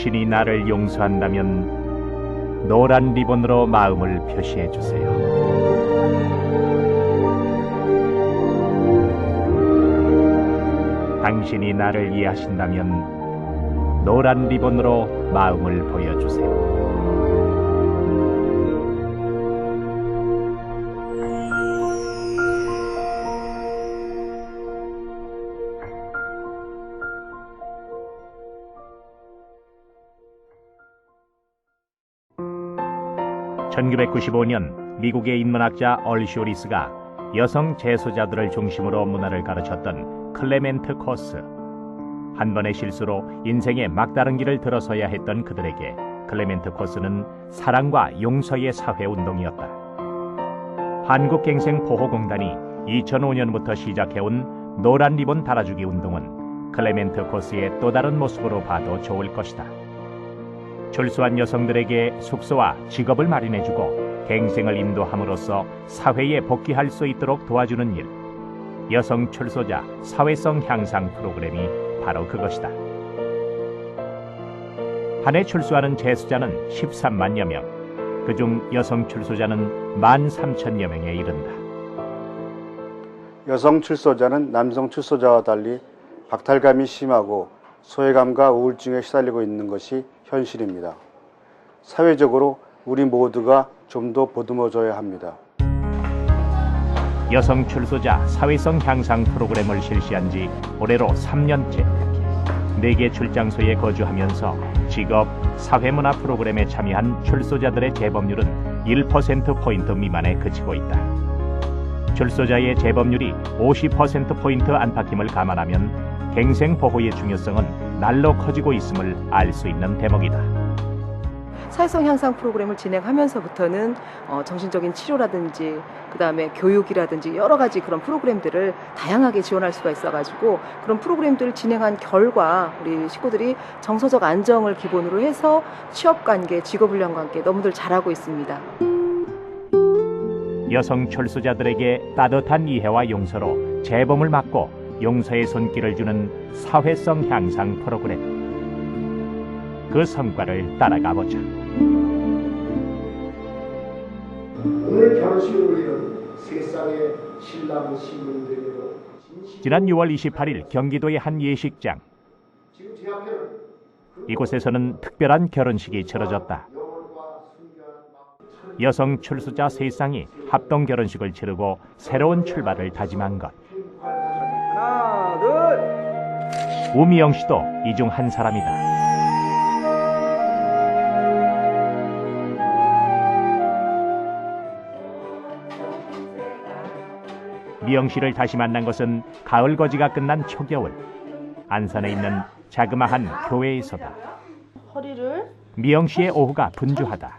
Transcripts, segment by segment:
당신이 나를 용서한다면 노란 리본으로 마음을 표시해 주세요. 당신이 나를 이해하신다면 노란 리본으로 마음을 보여주세요. (1995년) 미국의 인문학자 얼쇼리스가 여성 재소자들을 중심으로 문화를 가르쳤던 클레멘트 코스. 한 번의 실수로 인생의 막다른 길을 들어서야 했던 그들에게 클레멘트 코스는 사랑과 용서의 사회운동이었다. 한국갱생보호공단이 2005년부터 시작해온 노란 리본 달아주기 운동은 클레멘트 코스의 또 다른 모습으로 봐도 좋을 것이다. 출소한 여성들에게 숙소와 직업을 마련해주고 갱생을 인도함으로써 사회에 복귀할 수 있도록 도와주는 일, 여성 출소자 사회성 향상 프로그램이 바로 그것이다. 한 해 출소하는 재소자는 13만여 명, 그중 여성 출소자는 13,000여 명에 이른다. 여성 출소자는 남성 출소자와 달리 박탈감이 심하고 소외감과 우울증에 시달리고 있는 것이 현실입니다. 사회적으로 우리 모두가 좀 더 보듬어줘야 합니다. 여성 출소자 사회성 향상 프로그램을 실시한 지 올해로 3년째. 4개 출장소에 거주하면서 직업, 사회문화 프로그램에 참여한 출소자들의 재범률은 1%포인트 미만에 그치고 있다. 출소자의 재범률이 50%포인트 안팎임을 감안하면 갱생보호의 중요성은 날로 커지고 있음을 알 수 있는 대목이다. 사회성 향상 프로그램을 진행하면서부터는 정신적인 치료라든지 그다음에 교육이라든지 여러 가지 그런 프로그램들을 다양하게 지원할 수가 있어가지고 그런 프로그램들을 진행한 결과 우리 식구들이 정서적 안정을 기본으로 해서 취업관계, 직업훈련관계 너무들 잘하고 있습니다. 여성 출소자들에게 따뜻한 이해와 용서로 재범을 막고 용서의 손길을 주는 사회성 향상 프로그램. 그 성과를 따라가 보자. 오늘 결혼식을 올리는 세상의 신랑 신부님들에게도 지난 6월 28일 경기도의 한 예식장. 이곳에서는 특별한 결혼식이 치러졌다. 여성 출소자 3쌍이 합동 결혼식을 치르고 새로운 출발을 다짐한 것. 하나, 둘. 우미영 씨도 이 중 한 사람이다. 미영 씨를 다시 만난 것은 가을 거지가 끝난 초겨울. 안산에 있는 자그마한 교회에서다. 미영 씨의 오후가 분주하다.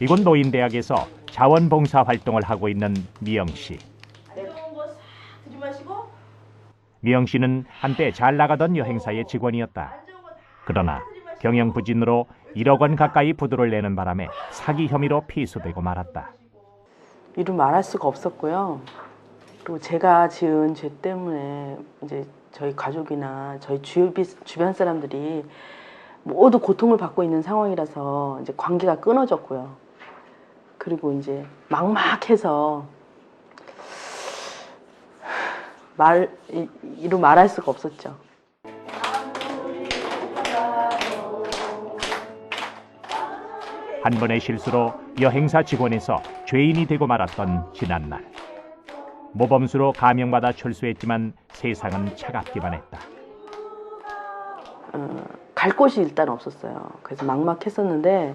이곳 노인대학에서 자원봉사 활동을 하고 있는 미영 씨. 미영 씨는 한때 잘 나가던 여행사의 직원이었다. 그러나 경영 부진으로 1억 원 가까이 부도를 내는 바람에 사기 혐의로 피소되고 말았다. 이루 말할 수가 없었고요. 그리고 제가 지은 죄 때문에 이제 저희 가족이나 저희 주변 사람들이 모두 고통을 받고 있는 상황이라서 이제 관계가 끊어졌고요. 그리고 이제 막막해서 이루 말할 수가 없었죠. 한 번의 실수로 여행사 직원에서 죄인이 되고 말았던 지난날. 모범수로 감형받아 출소했지만 세상은 차갑기만 했다. 갈 곳이 일단 없었어요. 그래서 막막했었는데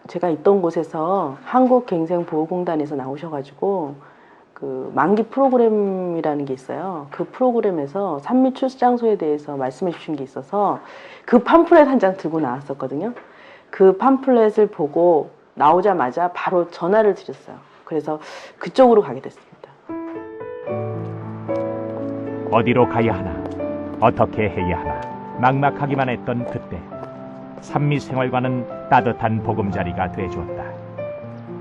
제가 있던 곳에서 한국갱생보호공단에서 나오셔가지고 그 만기 프로그램이라는 게 있어요. 그 프로그램에서 산미 출장소에 대해서 말씀해 주신 게 있어서 그 팜플렛 한 장 들고 나왔었거든요. 그 팜플렛을 보고 나오자마자 바로 전화를 드렸어요. 그래서 그쪽으로 가게 됐습니다. 어디로 가야 하나, 어떻게 해야 하나 막막하기만 했던 그때 산미 생활과는 따뜻한 보금자리가 돼주었다.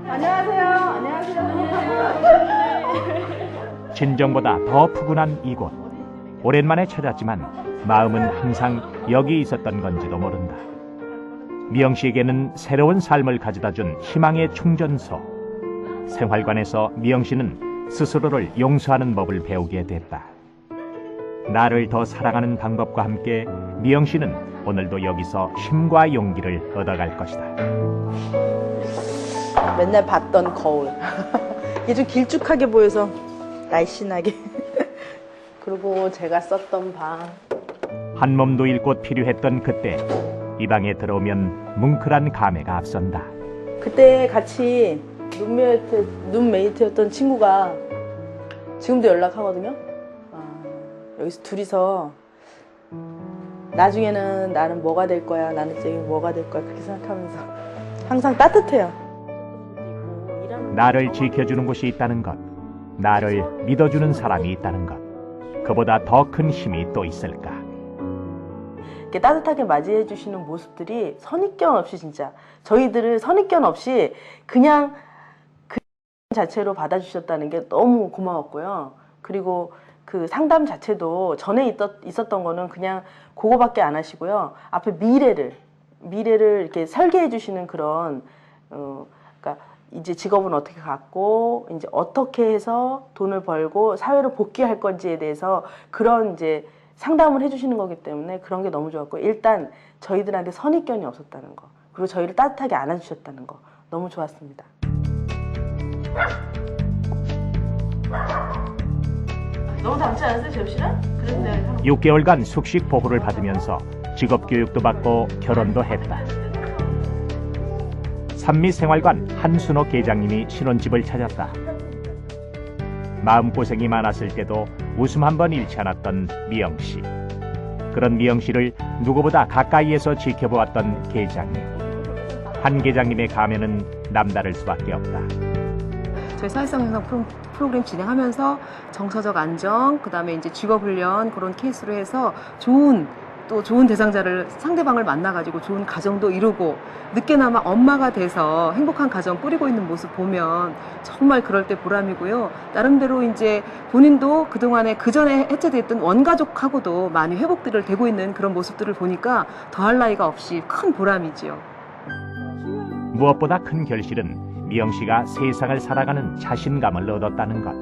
안녕하세요. 안녕하세요. 진정보다 더 푸근한 이곳. 오랜만에 찾았지만 마음은 항상 여기 있었던 건지도 모른다. 미영 씨에게는 새로운 삶을 가져다준 희망의 충전소. 생활관에서 미영 씨는 스스로를 용서하는 법을 배우게 됐다. 나를 더 사랑하는 방법과 함께 미영 씨는 오늘도 여기서 힘과 용기를 얻어갈 것이다. 맨날 봤던 거울. 이게 좀 길쭉하게 보여서 날씬하게. 그리고 제가 썼던 방. 한 몸도 잃고 필요했던 그때 이 방에 들어오면 뭉클한 감회가 앞선다. 그때 같이 룸메이트였던 친구가 지금도 연락하거든요. 여기서 둘이서 나중에는 나는 뭐가 될 거야, 나는 이제 뭐가 될 거야 그렇게 생각하면서 항상 따뜻해요. 나를 지켜주는 곳이 있다는 것, 나를 믿어주는 사람이 있다는 것, 그보다 더 큰 힘이 또 있을까? 이렇게 따뜻하게 맞이해 주시는 모습들이 선입견 없이 진짜 저희들을 선입견 없이 그냥 그 자체로 받아주셨다는 게 너무 고마웠고요. 그리고 그 상담 자체도 전에 있었던 거는 그냥 그거밖에 안 하시고요. 앞에 미래를 이렇게 설계해 주시는 그런 그러니까 이제 직업은 어떻게 갖고 이제 어떻게 해서 돈을 벌고 사회로 복귀할 건지에 대해서 그런 이제 상담을 해주시는 거기 때문에 그런 게 너무 좋았고, 일단 저희들한테 선입견이 없었다는 거, 그리고 저희를 따뜻하게 안아주셨다는 거 너무 좋았습니다. 너무 닮지 않았어요, 재엽 씨랑? 그래서 내가 6개월간 숙식 보호를 받으면서 직업 교육도 받고 결혼도 했다. 산미생활관 한순옥 계장님이 신혼집을 찾았다. 마음고생이 많았을 때도 웃음 한 번 잃지 않았던 미영 씨. 그런 미영 씨를 누구보다 가까이에서 지켜보았던 계장님. 한 계장님의 감회는 남다를 수밖에 없다. 저희 사회성 향상 프로그램 진행하면서 정서적 안정, 그다음에 이제 직업 훈련 그런 케이스로 해서 좋은 대상자를 상대방을 만나가지고 좋은 가정도 이루고 늦게나마 엄마가 돼서 행복한 가정 꾸리고 있는 모습 보면 정말 그럴 때 보람이고요. 나름대로 이제 본인도 그동안에 그전에 해체됐던 원가족하고도 많이 회복들을 되고 있는 그런 모습들을 보니까 더할 나위가 없이 큰 보람이지요. 무엇보다 큰 결실은 미영 씨가 세상을 살아가는 자신감을 얻었다는 것.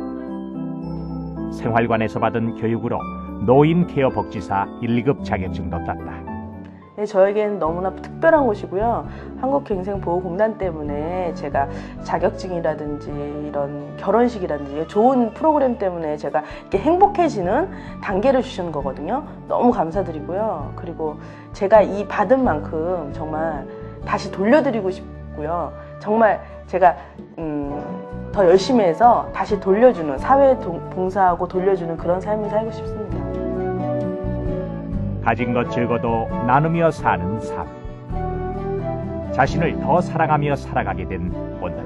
생활관에서 받은 교육으로 노인 케어 복지사 1급 자격증도 땄다. 네, 저에겐 너무나 특별한 곳이고요. 한국갱생보호공단 때문에 제가 자격증이라든지 이런 결혼식이라든지 좋은 프로그램 때문에 제가 이렇게 행복해지는 단계를 주시는 거거든요. 너무 감사드리고요. 그리고 제가 이 받은 만큼 정말 다시 돌려드리고 싶고요. 정말 제가 더 열심히 해서 다시 돌려주는, 사회에 봉사하고 돌려주는 그런 삶을 살고 싶습니다. 가진 것 적어도 나누며 사는 삶. 자신을 더 사랑하며 살아가게 된 오늘.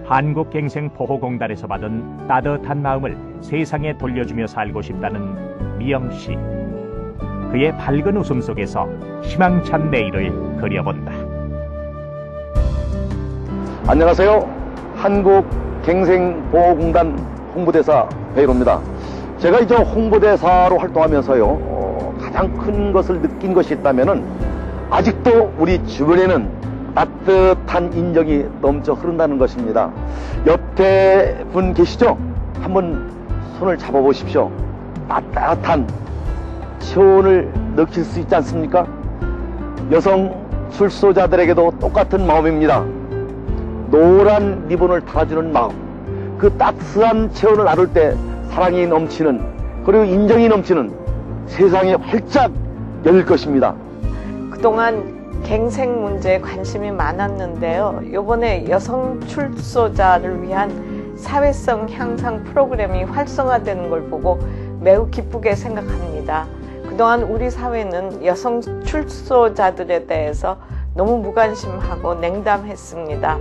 한국갱생보호공단에서 받은 따뜻한 마음을 세상에 돌려주며 살고 싶다는 미영 씨. 그의 밝은 웃음 속에서 희망찬 내일을 그려본다. 안녕하세요. 한국갱생보호공단 홍보대사 배일호입니다. 제가 이제 홍보대사로 활동하면서요, 가장 큰 것을 느낀 것이 있다면은 아직도 우리 주변에는 따뜻한 인정이 넘쳐 흐른다는 것입니다. 옆에 분 계시죠? 한번 손을 잡아보십시오. 따뜻한 체온을 느낄 수 있지 않습니까? 여성 출소자들에게도 똑같은 마음입니다. 노란 리본을 달아주는 마음, 그 따뜻한 체온을 나눌 때 사랑이 넘치는, 그리고 인정이 넘치는 세상이 활짝 열릴 것입니다. 그동안 갱생 문제에 관심이 많았는데요. 이번에 여성 출소자를 위한 사회성 향상 프로그램이 활성화되는 걸 보고 매우 기쁘게 생각합니다. 그동안 우리 사회는 여성 출소자들에 대해서 너무 무관심하고 냉담했습니다.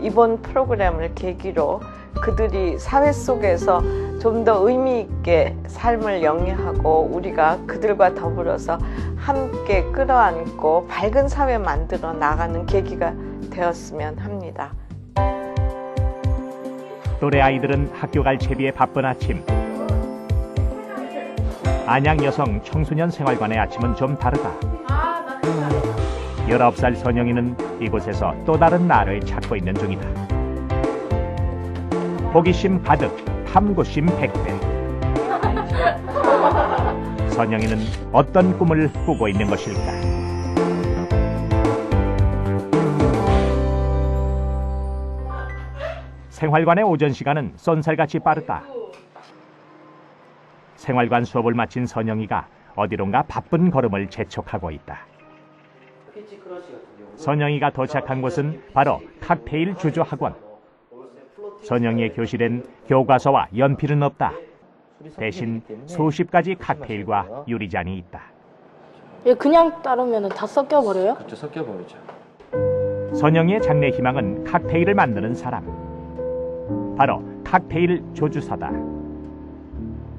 이번 프로그램을 계기로 그들이 사회 속에서 좀 더 의미 있게 삶을 영위하고 우리가 그들과 더불어서 함께 끌어안고 밝은 사회 만들어 나가는 계기가 되었으면 합니다. 또래 아이들은 학교 갈 채비에 바쁜 아침. 안양 여성 청소년 생활관의 아침은 좀 다르다. 19살 선영이는 이곳에서 또 다른 나를 찾고 있는 중이다. 호기심 가득, 탐구심 100배. 선영이는 어떤 꿈을 꾸고 있는 것일까? 생활관의 오전 시간은 쏜살같이 빠르다. 생활관 수업을 마친 선영이가 어디론가 바쁜 걸음을 재촉하고 있다. 선영이가 도착한 곳은 바로 칵테일 주조 학원. 선영이의 교실엔 교과서와 연필은 없다. 대신 수십 가지 칵테일과 유리잔이 있다. 그냥 따르면 다 섞여버려요? 그렇죠, 섞여버리죠. 선영이의 장래 희망은 칵테일을 만드는 사람. 바로 칵테일 조주사다.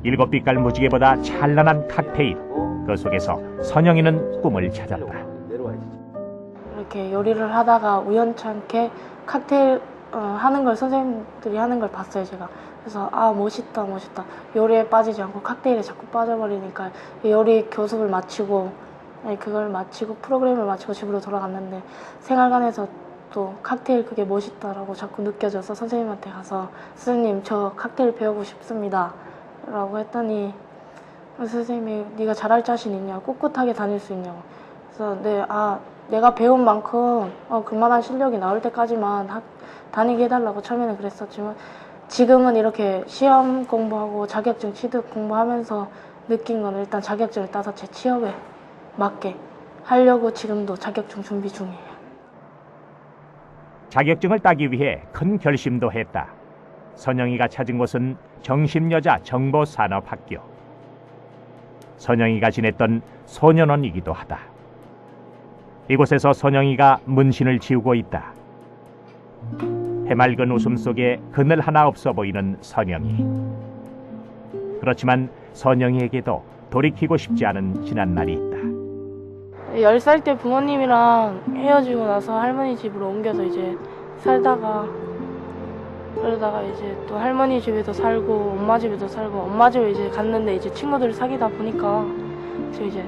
7빛깔 무지개보다 찬란한 칵테일. 그 속에서 선영이는 꿈을 찾았다. 이렇게 요리를 하다가 우연찮게 칵테일 하는 걸 선생님들이 하는 걸 봤어요, 제가. 그래서 아, 멋있다. 요리에 빠지지 않고 칵테일에 자꾸 빠져버리니까 요리 교습을 마치고 그걸 마치고 프로그램을 마치고 집으로 돌아갔는데 생활관에서 또 칵테일 그게 멋있다라고 자꾸 느껴져서 선생님한테 가서 선생님 저 칵테일 배우고 싶습니다 라고 했더니 선생님이 네가 잘할 자신 있냐고 꿋꿋하게 다닐 수 있냐고 그래서 내가 배운 만큼 그만한 실력이 나올 때까지만 다니게 해달라고 처음에는 그랬었지만 지금은 이렇게 시험 공부하고 자격증 취득 공부하면서 느낀 건 일단 자격증을 따서 제 취업에 맞게 하려고 지금도 자격증 준비 중이에요. 자격증을 따기 위해 큰 결심도 했다. 선영이가 찾은 곳은 정심여자 정보산업학교. 선영이가 지냈던 소년원이기도 하다. 이곳에서 선영이가 문신을 지우고 있다. 해맑은 웃음 속에 그늘 하나 없어 보이는 선영이. 그렇지만 선영이에게도 돌이키고 싶지 않은 지난 날이 있다. 10살 때 부모님이랑 헤어지고 나서 할머니 집으로 옮겨서 이제 살다가 그러다가 이제 또 할머니 집에도 살고 엄마 집에도 살고 엄마 집에 이제 갔는데 이제 친구들을 사귀다 보니까 이제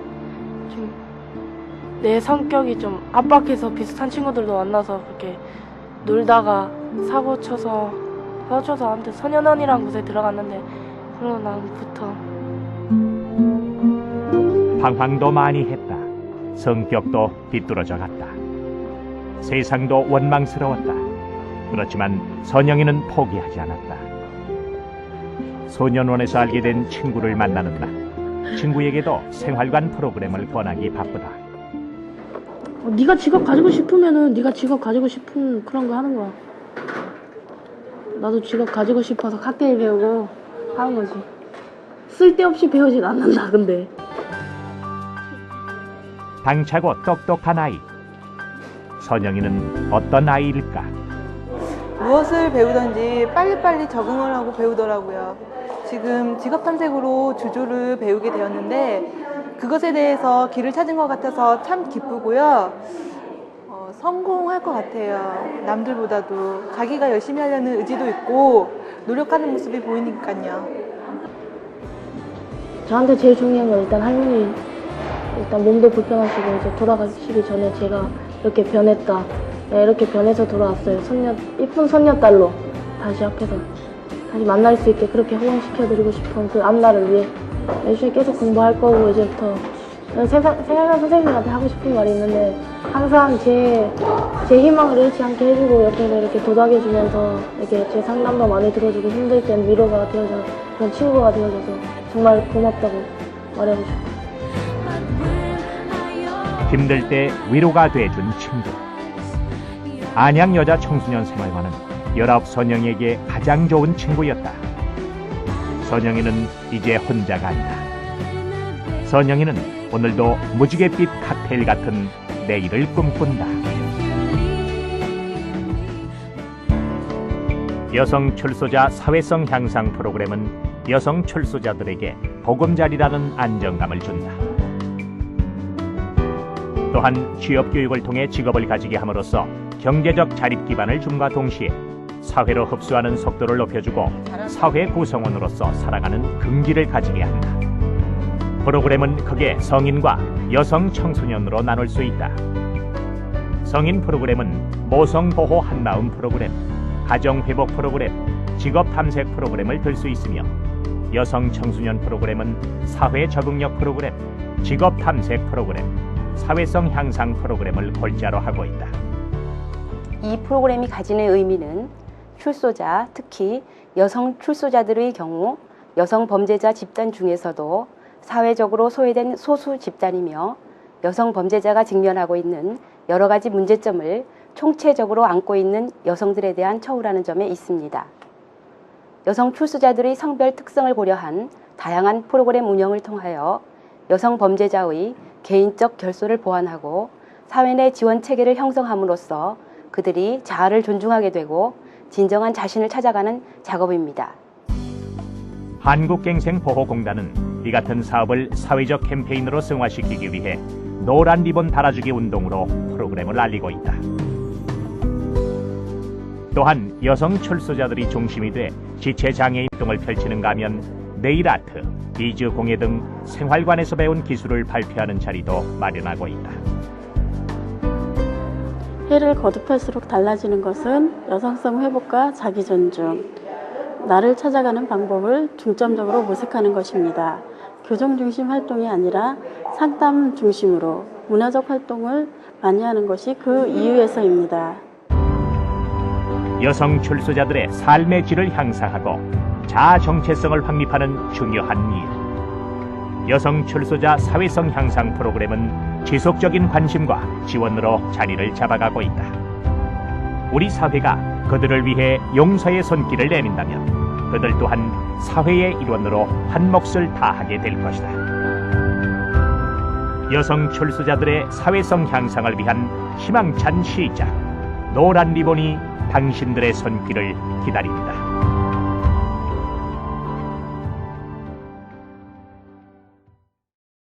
좀 내 성격이 좀 압박해서 비슷한 친구들도 만나서 그렇게 놀다가 사고 쳐서 아무튼 소년원이라는 곳에 들어갔는데 그러고 나부터 방황도 많이 했다. 성격도 비뚤어져 갔다. 세상도 원망스러웠다. 그렇지만 선영이는 포기하지 않았다. 소년원에서 알게 된 친구를 만나는 날, 친구에게도 생활관 프로그램을 권하기 바쁘다. 네가 직업 가지고 싶으면은 네가 직업 가지고 싶은 그런 거 하는 거야. 나도 직업 가지고 싶어서 칵테일 배우고 하는 거지. 쓸데없이 배우진 않는다 근데. 당차고 똑똑한 아이. 선영이는 어떤 아이일까? 무엇을 배우든지 빨리빨리 적응을 하고 배우더라고요. 지금 직업 탐색으로 주조를 배우게 되었는데 그것에 대해서 길을 찾은 것 같아서 참 기쁘고요. 성공할 것 같아요. 남들보다도 자기가 열심히 하려는 의지도 있고 노력하는 모습이 보이니까요. 저한테 제일 중요한 건 일단 할머니 일단 몸도 불편하시고 이제 돌아가시기 전에 제가 이렇게 변했다. 이렇게 변해서 돌아왔어요. 이쁜 손녀딸로 다시 앞에서 다시 만날 수 있게 그렇게 호응시켜드리고 싶은 그 앞날을 위해 열심히 계속 공부할 거고 이제부터 생활관 선생님한테 하고 싶은 말이 있는데 항상 제 희망을 잃지 않게 해주고 옆에서 이렇게 도닥여주면서 이렇게 제 상담도 많이 들어주고 힘들 땐 위로가 되어서 그런 친구가 되어줘서 정말 고맙다고 말하고 싶어요. 힘들 때 위로가 돼준 친구. 안양 여자 청소년 생활관은 19 선영이에게 가장 좋은 친구였다. 선영이는 이제 혼자가 아니다. 선영이는 오늘도 무지갯빛 칵테일 같은 내일을 꿈꾼다. 여성 출소자 사회성 향상 프로그램은 여성 출소자들에게 보금자리라는 안정감을 준다. 또한 취업교육을 통해 직업을 가지게 함으로써 경제적 자립 기반을 줌과 동시에 사회로 흡수하는 속도를 높여주고 사회 구성원으로서 살아가는 긍지를 가지게 한다. 프로그램은 크게 성인과 여성 청소년으로 나눌 수 있다. 성인 프로그램은 모성보호 한마음 프로그램, 가정회복 프로그램, 직업탐색 프로그램을 들 수 있으며 여성 청소년 프로그램은 사회적응력 프로그램, 직업탐색 프로그램, 사회성 향상 프로그램을 골자로 하고 있다. 이 프로그램이 가지는 의미는 출소자, 특히 여성 출소자들의 경우 여성 범죄자 집단 중에서도 사회적으로 소외된 소수 집단이며 여성 범죄자가 직면하고 있는 여러 가지 문제점을 총체적으로 안고 있는 여성들에 대한 처우라는 점에 있습니다. 여성 출소자들의 성별 특성을 고려한 다양한 프로그램 운영을 통하여 여성 범죄자의 개인적 결손을 보완하고 사회 내 지원 체계를 형성함으로써 그들이 자아를 존중하게 되고 진정한 자신을 찾아가는 작업입니다. 한국갱생보호공단은 이 같은 사업을 사회적 캠페인으로 승화시키기 위해 노란 리본 달아주기 운동으로 프로그램을 알리고 있다. 또한 여성 출소자들이 중심이 돼 지체장애인 활동을 펼치는가 하면 네일아트, 비즈 공예 등 생활관에서 배운 기술을 발표하는 자리도 마련하고 있다. 해를 거듭할수록 달라지는 것은 여성성 회복과 자기 존중, 나를 찾아가는 방법을 중점적으로 모색하는 것입니다. 교정 중심 활동이 아니라 상담 중심으로 문화적 활동을 많이 하는 것이 그 이유에서입니다. 여성 출소자들의 삶의 질을 향상하고 자아 정체성을 확립하는 중요한 일. 여성 출소자 사회성 향상 프로그램은 지속적인 관심과 지원으로 자리를 잡아가고 있다. 우리 사회가 그들을 위해 용서의 손길을 내민다면 그들 또한 사회의 일원으로 한 몫을 다하게 될 것이다. 여성 출소자들의 사회성 향상을 위한 희망찬 시작. 노란 리본이 당신들의 손길을 기다립니다.